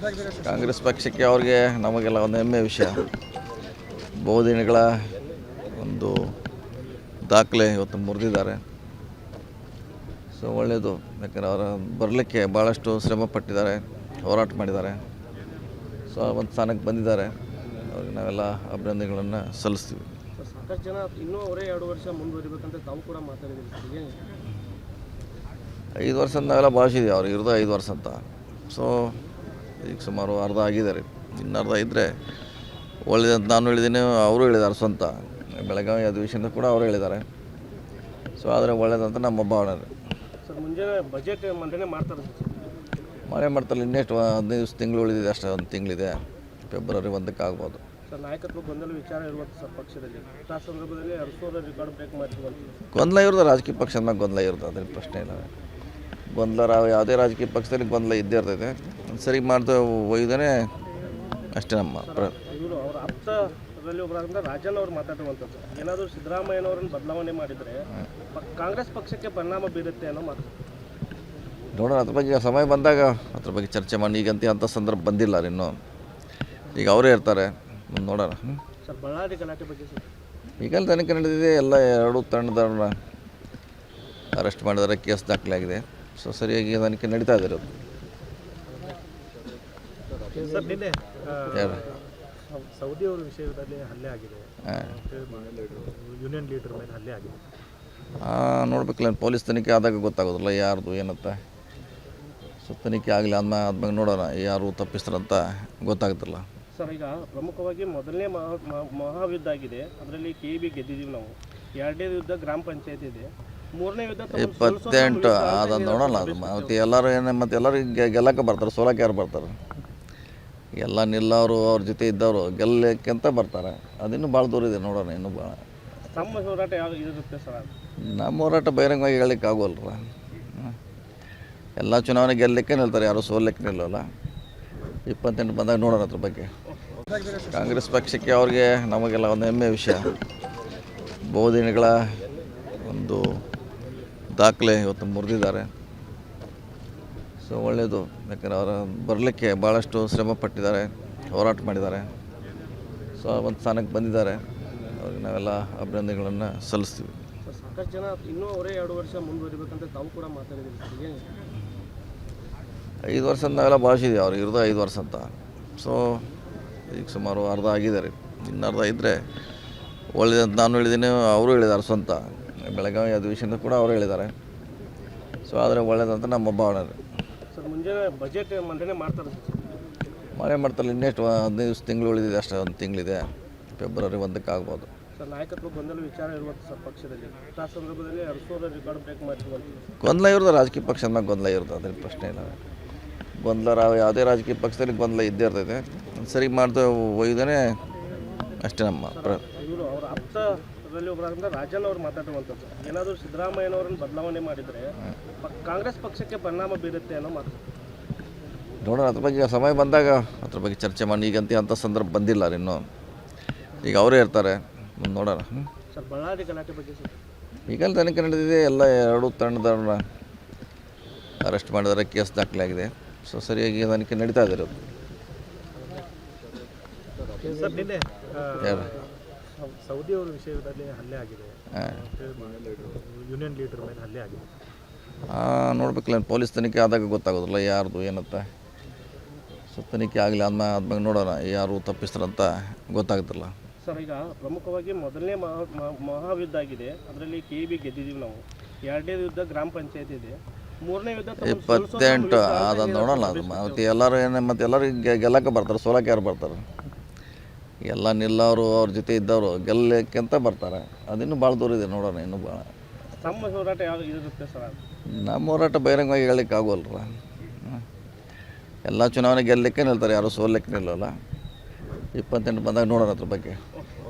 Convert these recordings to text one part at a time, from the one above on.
ಕಾಂಗ್ರೆಸ್ ಪಕ್ಷಕ್ಕೆ ಅವ್ರಿಗೆ ನಮಗೆಲ್ಲ ಒಂದು ಹೆಮ್ಮೆ ವಿಷಯ. ಬಹುದಿನಗಳ ಒಂದು ದಾಖಲೆ ಇವತ್ತು ಮುರಿದಿದ್ದಾರೆ. ಸೊ ಒಳ್ಳೆಯದು, ಯಾಕಂದರೆ ಅವರ ಬರಲಿಕ್ಕೆ ಭಾಳಷ್ಟು ಶ್ರಮ ಪಟ್ಟಿದ್ದಾರೆ, ಹೋರಾಟ ಮಾಡಿದ್ದಾರೆ. ಸೊ ಒಂದು ಸ್ಥಾನಕ್ಕೆ ಬಂದಿದ್ದಾರೆ. ಅವ್ರಿಗೆ ನಾವೆಲ್ಲ ಅಭಿನಂದನೆಗಳನ್ನು ಸಲ್ಲಿಸ್ತೀವಿ. ಸಾಕಷ್ಟು ಜನ ಇನ್ನೂ ಅವರೇ 2 ವರ್ಷ ಮುಂದುವರಿಬೇಕಂತ ತಾವು ಕೂಡ ಮಾತಾಡಿದ್ದೀರಿ. 5 ವರ್ಷ ನಾವೆಲ್ಲ ಭಾಷಿದ್ದೀವಿ, ಅವ್ರಿಗೆ ಇರೋದು 5 ವರ್ಷ ಅಂತ. ಸೊ ಈಗ ಸುಮಾರು ಅರ್ಧ ಆಗಿದ್ದಾರೆ, ಇನ್ನು ಅರ್ಧ ಇದ್ದರೆ ಒಳ್ಳೆಯದಂತ ನಾನು ಹೇಳಿದ್ದೀನಿ, ಅವರು ಹೇಳಿದ್ದಾರೆ. ಸ್ವಂತ ಬೆಳಗಾವಿ ಅಧಿವೇಶನದ ಕೂಡ ಅವರು ಹೇಳಿದ್ದಾರೆ. ಸೊ ಆದರೆ ಒಳ್ಳೆಯದಂತ ನಮ್ಮ ಭಾವನೆ. ಸರ್ ಮುಂಜಾನೆ ಬಜೆಟ್ ಮಂಡನೆ ಮಾಡ್ತಾರೆ, ಮಾಡ್ತಾರೆ. ಇನ್ನೆಷ್ಟು 15 ತಿಂಗಳು ಉಳಿದಿದೆ, ಅಷ್ಟೇ. ಒಂದು ತಿಂಗಳಿದೆ, ಫೆಬ್ರವರಿ 1ಕ್ಕೆ ಆಗ್ಬೋದು. ಸರ್ ನಾಯಕತ್ವ ಗೊಂದಲ ವಿಚಾರ ಇರುವಂಥ ಸರ್ ಪಕ್ಷದಲ್ಲಿ ಆ ಸಂದರ್ಭದಲ್ಲಿ ಅರಸೋರ ರೆಕಾರ್ಡ್ ಬ್ರೇಕ್ ಮಾಡ್ತೀವಿ. ಗೊಂದಲ ಇರೋದು ರಾಜಕೀಯ ಪಕ್ಷದ ಮ್ಯಾಗ ಗೊಂದಲ ಇರುತ್ತೆ, ಅದ್ರಲ್ಲಿ ಪ್ರಶ್ನೆ ಇಲ್ಲ. ಗೊಂದಲ ಯಾವುದೇ ರಾಜಕೀಯ ಪಕ್ಷದಲ್ಲಿ ಗೊಂದಲ ಇದ್ದೇ ಇರ್ತೈತೆ. ಸರಿ ಮಾಡ್ತಾ ಒಯ್ದೇ ಅಷ್ಟೇ ನಮ್ಮ ಇವರು ಅವರ ಆಪ್ತರಲ್ಲಿ ಒಬ್ಬರಾಗಿಂದ ರಾಜನ್ ಅವ್ರು ಮಾತಾಡುವಂಥದ್ದು, ಏನಾದರೂ ಸಿದ್ದರಾಮಯ್ಯನವರನ್ನು ಬದಲಾವಣೆ ಮಾಡಿದರೆ ಕಾಂಗ್ರೆಸ್ ಪಕ್ಷಕ್ಕೆ ಪರಿಣಾಮ ಬೀರುತ್ತೆ ಅನ್ನೋ ಮಾತು. ನೋಡೋಣ, ಅದ್ರ ಬಗ್ಗೆ ಸಮಯ ಬಂದಾಗ ಅದ್ರ ಬಗ್ಗೆ ಚರ್ಚೆ ಮಾಡಿ. ಈಗಂತೂ ಅಂಥ ಸಂದರ್ಭ ಬಂದಿಲ್ಲ ಇನ್ನೂ. ಈಗ ಅವರೇ ಇರ್ತಾರೆ, ನೋಡೋಣ. ಸರ್ ಬಳ್ಳಾರಿ ಗಲಾಟೆ ಬಗ್ಗೆ ಸರ್ ಈಗಲೇ ತನಿಖೆ ನಡೆದಿದೆ. ಎಲ್ಲ 2 ತಂಡದವ್ರನ್ನ ಅರೆಸ್ಟ್ ಮಾಡಿದ್ದಾರೆ, ಕೇಸ್ ದಾಖಲಾಗಿದೆ. ಸೊ ಸರಿಯಾಗಿ ತನಿಖೆ ನಡೀತಾ ಇದ್ದಾರೆ. ಸರ್ ನಿನ್ನೆ ಯಾರು ಸೌದಿ ಅವರ ವಿಷಯದಲ್ಲಿ ಹಲ್ಲೆ ಆಗಿದೆ, ಯೂನಿಯನ್ ಲೀಡರ್ ಮೇಲೆ ಹಲ್ಲೆ ಆಗಿದೆ. ನೋಡ್ಬೇಕಲ್ಲ, ಪೊಲೀಸ್ ತನಿಖೆ ಆದಾಗ ಗೊತ್ತಾಗೋದಿಲ್ಲ ಯಾರ್ದು ಏನಂತ. ಸೊ ತನಿಖೆ ಆಗಲಿ ಆದ್ಮೇಲೆ ನೋಡೋಣ ಯಾರು ತಪ್ಪಿಸ್ತಾರಂತ ಗೊತ್ತಾಗುತ್ತಲ್ಲ. ಸರ್ ಈಗ ಪ್ರಮುಖವಾಗಿ ಮೊದಲನೇ ಮಹಾಯುದ್ಧ ಆಗಿದೆ, ಅದರಲ್ಲಿ KEB ಗೆದ್ದಿದ್ದೀವಿ ನಾವು. 2ನೇ ಯುದ್ಧ ಗ್ರಾಮ ಪಂಚಾಯತ್ ಇದೆ, 3ನೇ ಯುದ್ಧ 28 ಅದನ್ನು ನೋಡೋಣ. ಅದು ಮತ್ತು ಎಲ್ಲರೂ ಮತ್ತು ಎಲ್ಲರೂ ಗೆಲ್ಲಕ್ಕೆ ಬರ್ತಾರೆ, ಸೋಲಕ್ಕೆ ಯಾರು ಬರ್ತಾರೆ? ಎಲ್ಲ ನಿಲ್ಲವರು ಅವ್ರ ಜೊತೆ ಇದ್ದವರು ಗೆಲ್ಲಕ್ಕೆ ಅಂತ ಬರ್ತಾರೆ. ಅದಿನ್ನೂ ಭಾಳ ದೂರ ಇದೆ, ನೋಡೋಣ. ಇನ್ನೂ ಭಾಳ ನಮ್ಮ ಹೋರಾಟ ಯಾವ ಇರುತ್ತೆ ಸರ್? ನಮ್ಮ ಹೋರಾಟ ಬಹಿರಂಗವಾಗಿ ಹೇಳಲಿಕ್ಕೆ ಆಗೋಲ್ರ. ಎಲ್ಲ ಚುನಾವಣೆ ಗೆಲ್ಲಕ್ಕೆ ನಿಲ್ತಾರೆ, ಯಾರು ಸೋಲಕ್ಕೆ ನಿಲ್ಲಲ್ಲ. 28 ಬಂದಾಗ ನೋಡೋಣ ಅದ್ರ ಬಗ್ಗೆ. ಕಾಂಗ್ರೆಸ್ ಪಕ್ಷಕ್ಕೆ ಅವ್ರಿಗೆ ನಮಗೆಲ್ಲ ಒಂದು ಹೆಮ್ಮೆ ವಿಷಯ. ಬಹುದಿನಗಳ ಒಂದು ದಾಖಲೆ ಇವತ್ತು ಮುರಿದಿದ್ದಾರೆ. ಸೊ ಒಳ್ಳೆಯದು, ಯಾಕಂದರೆ ಅವರ ಬರಲಿಕ್ಕೆ ಭಾಳಷ್ಟು ಶ್ರಮ ಪಟ್ಟಿದ್ದಾರೆ, ಹೋರಾಟ ಮಾಡಿದ್ದಾರೆ. ಸೊ ಒಂದು ಸ್ಥಾನಕ್ಕೆ ಬಂದಿದ್ದಾರೆ. ಅವ್ರಿಗೆ ನಾವೆಲ್ಲ ಅಭಿನಂದನೆಗಳನ್ನು ಸಲ್ಲಿಸ್ತೀವಿ. ಸಾಕಷ್ಟು ಜನ ಇನ್ನೂ ಅವರೇ 2 ವರ್ಷ ಮುಂದುವರಿಬೇಕಂತ ತಾವು ಕೂಡ ಮಾತಾಡಿದ್ದೀರಿ. 5 ವರ್ಷ ನಾವೆಲ್ಲ ಭಾಷಿದ್ದೀವಿ, ಅವ್ರಿಗೆ ಇರೋದು 5 ವರ್ಷ ಅಂತ. ಸೊ ಈಗ ಸುಮಾರು ಅರ್ಧ ಆಗಿದ್ದಾರೆ, ಇನ್ನು ಅರ್ಧ ಇದ್ದರೆ ಒಳ್ಳೆಯದಂತ ನಾನು ಹೇಳಿದ್ದೀನಿ, ಅವರು ಹೇಳಿದ್ದಾರೆ. ಸ್ವಂತ ಬೆಳಗಾವಿ ಅಧಿವೇಶನದ ಕೂಡ ಅವರು ಹೇಳಿದ್ದಾರೆ. ಸೊ ಆದರೆ ಒಳ್ಳೆಯದಂತ ನಮ್ಮ ಭಾವನೆ. ಸರ್ ಮುಂಜಾನೆ ಬಜೆಟ್ ಮಂಡನೆ ಮಾಡ್ತಾರೆ, ಮಾಡ್ತಾರೆ. ಇನ್ನೆಷ್ಟು 15 ತಿಂಗಳು ಉಳಿದಿದೆ, ಅಷ್ಟೇ. ಒಂದು ತಿಂಗಳಿದೆ, ಫೆಬ್ರವರಿ 1ಕ್ಕೆ ಆಗ್ಬೋದು. ಸರ್ ನಾಯಕತ್ವ ಗೊಂದಲ ವಿಚಾರ ಇರುವಂಥ ಸರ್ ಪಕ್ಷದಲ್ಲಿ ಆ ಸಂದರ್ಭದಲ್ಲಿ ಅರಸೋರ ರೆಕಾರ್ಡ್ ಬ್ರೇಕ್ ಮಾಡ್ತೀವಿ. ಗೊಂದಲ ಇರೋದು ರಾಜಕೀಯ ಪಕ್ಷದ ಮ್ಯಾಗ ಗೊಂದಲ ಇರುತ್ತೆ, ಅದ್ರಲ್ಲಿ ಪ್ರಶ್ನೆ ಇಲ್ಲ. ಗೊಂದಲ ಯಾವುದೇ ರಾಜಕೀಯ ಪಕ್ಷದಲ್ಲಿ ಗೊಂದಲ ಇದ್ದೇ ಇರ್ತೈತೆ. ಸರಿ ಮಾಡ್ತಾ ಒಯ್ದೇ ಅಷ್ಟೇ ನಮ್ಮ ಇವರು ಅವರ ಆಪ್ತರಲ್ಲಿ ಒಬ್ಬರಾಗಿಂದ ರಾಜನ್ ಅವ್ರು ಮಾತಾಡುವಂಥದ್ದು, ಏನಾದರೂ ಸಿದ್ದರಾಮಯ್ಯನವರನ್ನು ಬದಲಾವಣೆ ಮಾಡಿದರೆ ಕಾಂಗ್ರೆಸ್ ಪಕ್ಷಕ್ಕೆ ಪರಿಣಾಮ ಬೀರುತ್ತೆ ಅನ್ನೋ ಮಾತು. ನೋಡೋಣ, ಅದ್ರ ಬಗ್ಗೆ ಸಮಯ ಬಂದಾಗ ಅದ್ರ ಬಗ್ಗೆ ಚರ್ಚೆ ಮಾಡಿ. ಈಗಂತೂ ಅಂಥ ಸಂದರ್ಭ ಬಂದಿಲ್ಲ ಇನ್ನೂ. ಈಗ ಅವರೇ ಇರ್ತಾರೆ, ನೋಡೋಣ. ಸರ್ ಬಳ್ಳಾರಿ ಗಲಾಟೆ ಬಗ್ಗೆ ಸರ್ ಈಗಲೇ ತನಿಖೆ ನಡೆದಿದೆ. ಎಲ್ಲ 2 ತಂಡದವ್ರನ್ನ ಅರೆಸ್ಟ್ ಮಾಡಿದ್ದಾರೆ, ಕೇಸ್ ದಾಖಲಾಗಿದೆ. ಸೊ ಸರಿಯಾಗಿ ತನಿಖೆ ನಡೀತಾ ಇದ್ದಾರೆ. ಸರ್ ನಿನ್ನೆ ಯಾರು ಸೌದಿ ಅವರ ವಿಷಯದಲ್ಲಿ ಹಲ್ಲೆ ಆಗಿದೆ, ಯೂನಿಯನ್ ಲೀಡರ್ ಮೇಲೆ ಹಲ್ಲೆ ಆಗಿದೆ. ನೋಡ್ಬೇಕಲ್ಲ, ಪೊಲೀಸ್ ತನಿಖೆ ಆದಾಗ ಗೊತ್ತಾಗೋದಿಲ್ಲ ಯಾರ್ದು ಏನಂತ. ಸೊ ತನಿಖೆ ಆಗಲಿ ಆದ್ಮೇಲೆ ನೋಡೋಣ ಯಾರು ತಪ್ಪಿಸ್ತಾರಂತ ಗೊತ್ತಾಗುತ್ತಲ್ಲ. ಸರ್ ಈಗ ಪ್ರಮುಖವಾಗಿ ಮೊದಲನೇ ಮಹಾಯುದ್ಧ ಆಗಿದೆ, ಅದರಲ್ಲಿ KEB ಗೆದ್ದಿದ್ದೀವಿ ನಾವು. 2ನೇ ಯುದ್ಧ ಗ್ರಾಮ ಪಂಚಾಯತ್ ಇದೆ, 3ನೇ ಯುದ್ಧ 28 ಅದನ್ನು ನೋಡೋಣ. ಅದು ಮತ್ತು ಎಲ್ಲರೂ ಮತ್ತು ಎಲ್ಲರೂ ಗೆಲ್ಲಕ್ಕೆ ಬರ್ತಾರೆ, ಸೋಲಕ್ಕೆ ಯಾರು ಬರ್ತಾರೆ? ಎಲ್ಲ ನಿಲ್ಲವರು ಅವ್ರ ಜೊತೆ ಇದ್ದವರು ಗೆಲ್ಲಕ್ಕೆ ಅಂತ ಬರ್ತಾರೆ. ಅದಿನ್ನೂ ಭಾಳ ದೂರ ಇದೆ, ನೋಡೋಣ. ಇನ್ನೂ ಭಾಳ ನಮ್ಮ ಹೋರಾಟ ಯಾವ ಇರುತ್ತೆ ಸರ್? ನಮ್ಮ ಹೋರಾಟ ಬಹಿರಂಗವಾಗಿ ಹೇಳಲಿಕ್ಕೆ ಆಗೋಲ್ರ. ಎಲ್ಲ ಚುನಾವಣೆ ಗೆಲ್ಲಕ್ಕೆ ನಿಲ್ತಾರೆ, ಯಾರು ಸೋಲಕ್ಕೆ ನಿಲ್ಲಲ್ಲ. 28 ಬಂದಾಗ ನೋಡೋಣ ಅದ್ರ ಬಗ್ಗೆ.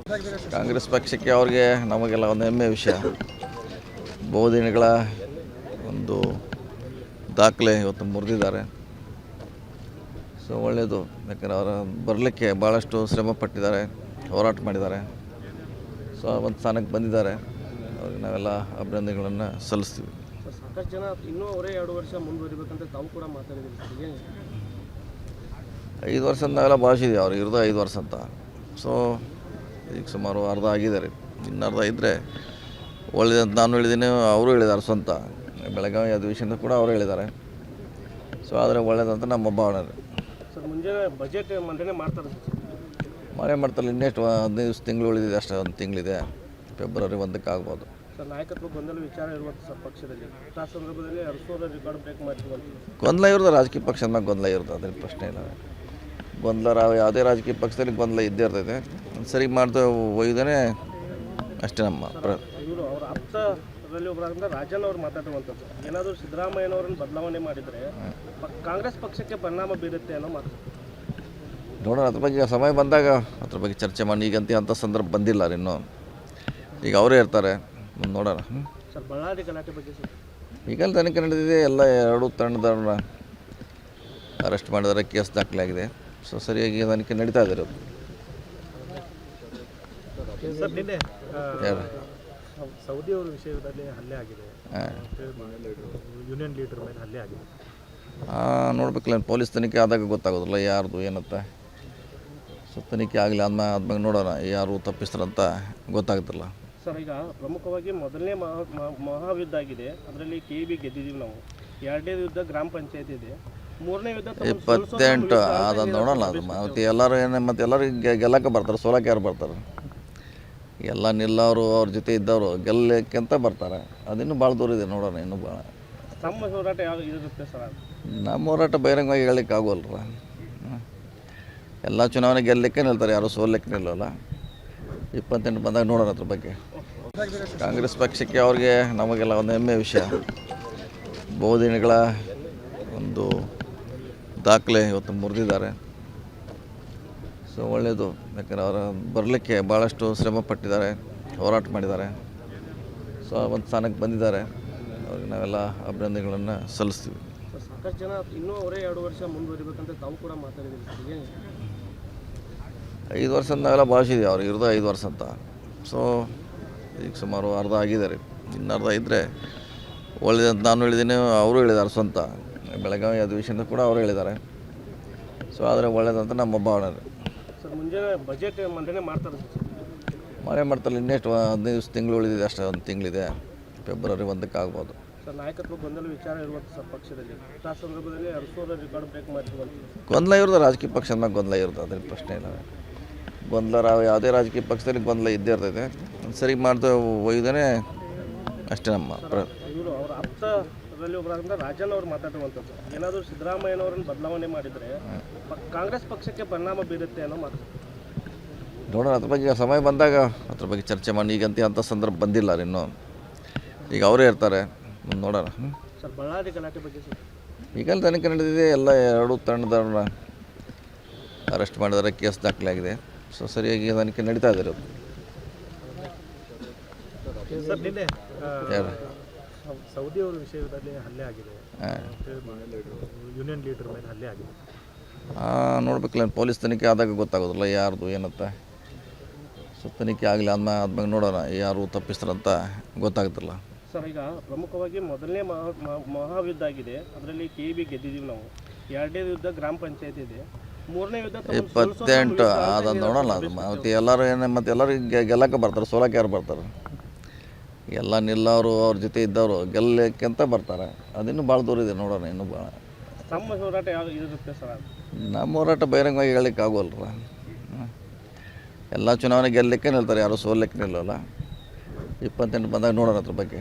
ಕಾಂಗ್ರೆಸ್ ಪಕ್ಷಕ್ಕೆ ಅವ್ರಿಗೆ ನಮಗೆಲ್ಲ ಒಂದು ಹೆಮ್ಮೆ ವಿಷಯ. ಬಹುದಿನಗಳ ಒಂದು ದಾಖಲೆ ಇವತ್ತು ಮುರಿದಿದ್ದಾರೆ. ಸೊ ಒಳ್ಳೆಯದು, ಯಾಕಂದರೆ ಅವರ ಬರಲಿಕ್ಕೆ ಭಾಳಷ್ಟು ಶ್ರಮ ಪಟ್ಟಿದ್ದಾರೆ, ಹೋರಾಟ ಮಾಡಿದ್ದಾರೆ. ಸೊ ಒಂದು ಸ್ಥಾನಕ್ಕೆ ಬಂದಿದ್ದಾರೆ. ಅವ್ರಿಗೆ ನಾವೆಲ್ಲ ಅಭಿನಂದನೆಗಳನ್ನು ಸಲ್ಲಿಸ್ತೀವಿ. ಸಾಕಷ್ಟು ಜನ ಇನ್ನೂ ಅವರೇ 2 ವರ್ಷ ಮುಂದುವರಿಬೇಕಂತ ತಾವು ಕೂಡ ಮಾತಾಡಿದ್ದೀರಿ. 5 ವರ್ಷದ ನಾವೆಲ್ಲ ಭಾಷಿದ್ದೀವಿ ಅವ್ರು ಇರೋದು 5 ವರ್ಷ ಅಂತ. ಸೊ ಈಗ ಸುಮಾರು ಅರ್ಧ ಆಗಿದ್ದಾರೆ, ಇನ್ನು ಅರ್ಧ ಇದ್ದರೆ ಒಳ್ಳೆಯದಂತ ನಾನು ಹೇಳಿದ್ದೀನಿ, ಅವರು ಹೇಳಿದ್ದಾರೆ ಸ್ವಂತ. ಬೆಳಗಾವಿ ಅಧಿವೇಶನದ ಕೂಡ ಅವರು ಹೇಳಿದ್ದಾರೆ. ಸೊ ಆದರೆ ಒಳ್ಳೆಯದಂತ ನಮ್ಮ ಭಾವನೆ. ಸರ್ ಮುಂಜಾನೆ ಬಜೆಟ್ ಮಂಡನೆ ಮಾಡ್ತಾರೆ ಸರ್. ಮಳೆ ಮಾಡ್ತಾರೆ, ಇನ್ನೆಷ್ಟು 15 ತಿಂಗಳು ಉಳಿದಿದೆ, ಅಷ್ಟೇ 1 ತಿಂಗಳಿದೆ, ಫೆಬ್ರವರಿ 1ಕ್ಕೆ ಆಗ್ಬೋದು. ಸರ್ ನಾಯಕತ್ವ ಗೊಂದಲ ವಿಚಾರ ಇರುವಂಥ ಸರ್ ಪಕ್ಷದಲ್ಲಿ ಆ ಸಂದರ್ಭದಲ್ಲಿ ಅರಸೂರ ರೆಕಾರ್ಡ್ ಬ್ರೇಕ್ ಮಾಡ್ತೀವಂತ ಗೊಂದಲ ಇರೋದು ರಾಜಕೀಯ ಪಕ್ಷದ ಮ್ಯಾಗ ಗೊಂದಲ ಇರುತ್ತೆ, ಅದ್ರ ಪ್ರಶ್ನೆ ಇಲ್ಲ. ಗೊಂದಲ ಯಾವುದೇ ರಾಜಕೀಯ ಪಕ್ಷದಲ್ಲಿ ಗೊಂದಲ ಇದ್ದೇ ಇರ್ತೈತೆ, ಸರಿ ಮಾಡ್ತಾ ಒಯ್ದೇ ಅಷ್ಟೇ ನಮ್ಮ ಇವರು ಅವರ ಆಪ್ತರಲ್ಲಿ ಒಬ್ಬರಾಗಿಂದ ರಾಜನ್ ಅವ್ರು ಮಾತಾಡುವಂಥದ್ದು ಏನಾದರೂ ಸಿದ್ದರಾಮಯ್ಯನವ್ರನ್ನ ಬದಲಾವಣೆ ಮಾಡಿದರೆ ಕಾಂಗ್ರೆಸ್ ಪಕ್ಷಕ್ಕೆ ಪರಿಣಾಮ ಬೀರುತ್ತೆ ಅನ್ನೋ ಮಾತು. ನೋಡೋಣ, ಅದ್ರ ಬಗ್ಗೆ ಸಮಯ ಬಂದಾಗ ಅದ್ರ ಬಗ್ಗೆ ಚರ್ಚೆ ಮಾಡಿ. ಈಗಂತ ಅಂಥ ಸಂದರ್ಭ ಬಂದಿಲ್ಲ ಇನ್ನೂ, ಈಗ ಅವರೇ ಇರ್ತಾರೆ, ನೋಡೋಣ. ಸರ್ ಬಳ್ಳಾರಿ ಗಲಾಟೆ ಬಗ್ಗೆ ಸರ್ ಈಗಲ್ಲಿ ತನಿಖೆ ನಡೆದಿದೆ, ಎಲ್ಲ 2 ತಂಡದವ್ರನ್ನ ಅರೆಸ್ಟ್ ಮಾಡಿದ್ದಾರೆ, ಕೇಸ್ ದಾಖಲಾಗಿದೆ. ಸೊ ಸರಿಯಾಗಿ ತನಿಖೆ ನಡೀತಾ ಇದ್ದಾರೆ. ಸರ್ ನಿನ್ನೆ ಯಾರು ಸೌದಿ ಅವರ ವಿಷಯದಲ್ಲಿ ಹಲ್ಲೆ ಆಗಿದೆ, ಯೂನಿಯನ್ ಲೀಡರ್ ಮೇಲೆ ಹಲ್ಲೆ ಆಗಿದೆ. ನೋಡ್ಬೇಕಲ್ಲ, ಪೊಲೀಸ್ ತನಿಖೆ ಆದಾಗ ಗೊತ್ತಾಗೋದಿಲ್ಲ ಯಾರ್ದು ಏನಂತ. ಸೊ ತನಿಖೆ ಆಗಲಿ ಆದ್ಮೇಲೆ ನೋಡೋಣ ಯಾರು ತಪ್ಪಿಸ್ತಾರಂತ ಗೊತ್ತಾಗುತ್ತಿಲ್ಲ. ಸರ್ ಈಗ ಪ್ರಮುಖವಾಗಿ ಮೊದಲನೇ ಮಹಾಯುದ್ಧ ಆಗಿದೆ, ಅದರಲ್ಲಿ KEB ಗೆದ್ದಿದ್ದೀವಿ ನಾವು. 2ನೇ ಯುದ್ಧ ಗ್ರಾಮ ಪಂಚಾಯತ್ ಇದೆ, 3ನೇ ಯುದ್ಧ 28 ಅದನ್ನು ನೋಡೋಣ. ಅದು ಮತ್ತು ಎಲ್ಲರೂ ಮತ್ತು ಎಲ್ಲರೂ ಗೆಲ್ಲಕ್ಕೆ ಬರ್ತಾರೆ, ಸೋಲಕ್ಕೆ ಯಾರು ಬರ್ತಾರೆ? ಎಲ್ಲ ನಿಲ್ಲವರು ಅವ್ರ ಜೊತೆ ಇದ್ದವರು ಗೆಲ್ಲಕ್ಕೆಂತ ಬರ್ತಾರೆ. ಅದಿನ್ನೂ ಭಾಳ ದೂರ ಇದೆ, ನೋಡೋಣ ಇನ್ನೂ ಭಾಳ. ನಮ್ಮ ಹೋರಾಟ ಯಾವ ಇರುತ್ತೆ ಸರ್? ನಮ್ಮ ಹೋರಾಟ ಬಹಿರಂಗವಾಗಿ ಹೇಳಲಿಕ್ಕೆ ಆಗೋಲ್ರ. ಎಲ್ಲ ಚುನಾವಣೆ ಗೆಲ್ಲಕ್ಕೆ ನಿಲ್ತಾರೆ, ಯಾರು ಸೋಲಕ್ಕೆ ನಿಲ್ಲಲ್ಲ. 28 ಬಂದಾಗ ನೋಡೋಣ ಅದ್ರ ಬಗ್ಗೆ. ಕಾಂಗ್ರೆಸ್ ಪಕ್ಷಕ್ಕೆ ಅವ್ರಿಗೆ ನಮಗೆಲ್ಲ ಒಂದು ಹೆಮ್ಮೆ ವಿಷಯ. ಬಹುದಿನಗಳ ಒಂದು ದಾಖಲೆ ಇವತ್ತು ಮುರಿದಿದ್ದಾರೆ. ಸೊ ಒಳ್ಳೆಯದು, ಯಾಕಂದರೆ ಅವರ ಬರಲಿಕ್ಕೆ ಭಾಳಷ್ಟು ಶ್ರಮ ಪಟ್ಟಿದ್ದಾರೆ, ಹೋರಾಟ ಮಾಡಿದ್ದಾರೆ. ಸೊ ಒಂದು ಸ್ಥಾನಕ್ಕೆ ಬಂದಿದ್ದಾರೆ, ಅವ್ರಿಗೆ ನಾವೆಲ್ಲ ಅಭಿನಂದನೆಗಳನ್ನು ಸಲ್ಲಿಸ್ತೀವಿ. ಸಾಕಷ್ಟು ಜನ ಇನ್ನೂ ಅವರೇ 2 ವರ್ಷ ಮುಂದುವರಿಬೇಕಂತ ತಾವು ಕೂಡ ಮಾತಾಡಿದ್ದೀವಿ. 5 ವರ್ಷದ ನಾವೆಲ್ಲ ಭಾಷಿದ್ದೀವಿ, ಅವ್ರು ಇರೋದು 5 ವರ್ಷ ಅಂತ. ಸೊ ಈಗ ಸುಮಾರು ಅರ್ಧ ಆಗಿದ್ದಾರೆ, ಇನ್ನು ಅರ್ಧ ಇದ್ದರೆ ಒಳ್ಳೆಯದಂತ ನಾನು ಹೇಳಿದ್ದೀನಿ, ಅವರು ಹೇಳಿದ್ದಾರೆ ಸ್ವಂತ. ಬೆಳಗಾವಿ ಅಧಿವೇಶನದ ಕೂಡ ಅವರು ಹೇಳಿದ್ದಾರೆ. ಸೊ ಆದರೆ ಒಳ್ಳೆಯದಂತ ನಮ್ಮ ಭಾವನೆ. ಸರ್ ಮುಂಜಾನೆ ಬಜೆಟ್ ಮಂಡನೆ ಮಾಡ್ತಾರೆ ಸರ್. ಮಳೆ ಮಾಡ್ತಾರೆ, ಇನ್ನೆಷ್ಟು 15 ತಿಂಗಳು ಉಳಿದಿದೆ, ಅಷ್ಟೇ 1 ತಿಂಗಳಿದೆ, ಫೆಬ್ರವರಿ 1ಕ್ಕೆ ಆಗ್ಬೋದು. ಸರ್ ನಾಯಕತ್ವ ಗೊಂದಲ ವಿಚಾರ ಇರುವಂಥ ಸರ್ ಪಕ್ಷದಲ್ಲಿ ಆ ಸಂದರ್ಭದಲ್ಲಿ ಅರಸೂರ ರೆಕಾರ್ಡ್ ಬ್ರೇಕ್ ಮಾಡ್ತೀವಂತ ಗೊಂದಲ ಇರೋದು ರಾಜಕೀಯ ಪಕ್ಷದ ಮ್ಯಾಗ ಗೊಂದಲ ಇರುತ್ತೆ, ಅದ್ರ ಪ್ರಶ್ನೆ ಇಲ್ಲ. ಗೊಂದಲ ಯಾವುದೇ ರಾಜಕೀಯ ಪಕ್ಷದಲ್ಲಿ ಗೊಂದಲ ಇದ್ದೇ ಇರ್ತೈತೆ, ಸರಿ ಮಾಡ್ತಾ ಒಯ್ದೇ ಅಷ್ಟೇ ನಮ್ಮ ಇವರು ಅವರ ಆಪ್ತರಲ್ಲಿ ಒಬ್ಬರಾಗಿಂದ ರಾಜನ್ ಅವ್ರು ಮಾತಾಡುವಂಥದ್ದು ಏನಾದರೂ ಸಿದ್ದರಾಮಯ್ಯನವ್ರನ್ನ ಬದಲಾವಣೆ ಮಾಡಿದರೆ ಕಾಂಗ್ರೆಸ್ ಪಕ್ಷಕ್ಕೆ ಪರಿಣಾಮ ಬೀರುತ್ತೆ ಅನ್ನೋ ಮಾತು. ನೋಡೋಣ, ಅದ್ರ ಬಗ್ಗೆ ಸಮಯ ಬಂದಾಗ ಅದ್ರ ಬಗ್ಗೆ ಚರ್ಚೆ ಮಾಡಿ. ಈಗಂತ ಅಂಥ ಸಂದರ್ಭ ಬಂದಿಲ್ಲ ಇನ್ನೂ, ಈಗ ಅವರೇ ಇರ್ತಾರೆ, ನೋಡೋಣ. ಸರ್ ಬಳ್ಳಾರಿ ಗಲಾಟೆ ಬಗ್ಗೆ ಸರ್ ಈಗಲ್ಲಿ ತನಿಖೆ ನಡೆದಿದೆ, ಎಲ್ಲ 2 ತಂಡದವ್ರನ್ನ ಅರೆಸ್ಟ್ ಮಾಡಿದ್ದಾರೆ, ಕೇಸ್ ದಾಖಲಾಗಿದೆ. ಸೊ ಸರಿಯಾಗಿ ತನಿಖೆ ನಡೀತಾ ಇದ್ದಾರೆ. ಸರ್ ನಿನ್ನೆ ಯಾರು ಸೌದಿ ಅವರ ವಿಷಯದಲ್ಲಿ ಹಲ್ಲೆ ಆಗಿದೆ, ಯೂನಿಯನ್ ಲೀಡರ್ ಮೇಲೆ ಹಲ್ಲೆ ಆಗಿದೆ. ನೋಡ್ಬೇಕಲ್ಲ, ಪೊಲೀಸ್ ತನಿಖೆ ಆದಾಗ ಗೊತ್ತಾಗೋದಿಲ್ಲ ಯಾರ್ದು ಏನಂತ. ಸೊ ತನಿಖೆ ಆಗಲಿ ಆದ್ಮೇಲೆ ನೋಡೋಣ ಯಾರು ತಪ್ಪಿಸ್ತಾರಂತ ಗೊತ್ತಾಗುತ್ತಿಲ್ಲ. ಸರ್ ಈಗ ಪ್ರಮುಖವಾಗಿ ಮೊದಲನೇ ಮಹಾಯುದ್ಧ ಆಗಿದೆ, ಅದರಲ್ಲಿ KEB ಗೆದ್ದಿದ್ದೀವಿ ನಾವು. 2ನೇ ಯುದ್ಧ ಗ್ರಾಮ ಪಂಚಾಯತ್ ಇದೆ, 3ನೇ ಯುದ್ಧ 28 ಅದನ್ನು ನೋಡೋಣ. ಅದು ಮತ್ತು ಎಲ್ಲರೂ ಮತ್ತು ಎಲ್ಲರೂ ಗೆಲ್ಲಕ್ಕೆ ಬರ್ತಾರೆ, ಸೋಲಕ್ಕೆ ಯಾರು ಬರ್ತಾರೆ? ಎಲ್ಲ ನಿಲ್ಲವರು ಅವ್ರ ಜೊತೆ ಇದ್ದವರು ಗೆಲ್ಲಕ್ಕೆಂತ ಬರ್ತಾರೆ. ಅದಿನ್ನೂ ಭಾಳ ದೂರ ಇದೆ, ನೋಡೋಣ ಇನ್ನೂ ಭಾಳ. ನಮ್ಮ ಹೋರಾಟ ಯಾವ ಇರುತ್ತೆ ಸರ್? ನಮ್ಮ ಹೋರಾಟ ಬಹಿರಂಗವಾಗಿ ಹೇಳಲಿಕ್ಕೆ ಆಗೋಲ್ರ. ಎಲ್ಲ ಚುನಾವಣೆ ಗೆಲ್ಲಕ್ಕೆ ನಿಲ್ತಾರೆ, ಯಾರು ಸೋಲಕ್ಕೆ ನಿಲ್ಲಲ್ಲ. 28 ಬಂದಾಗ ನೋಡೋಣ ಅದ್ರ ಬಗ್ಗೆ.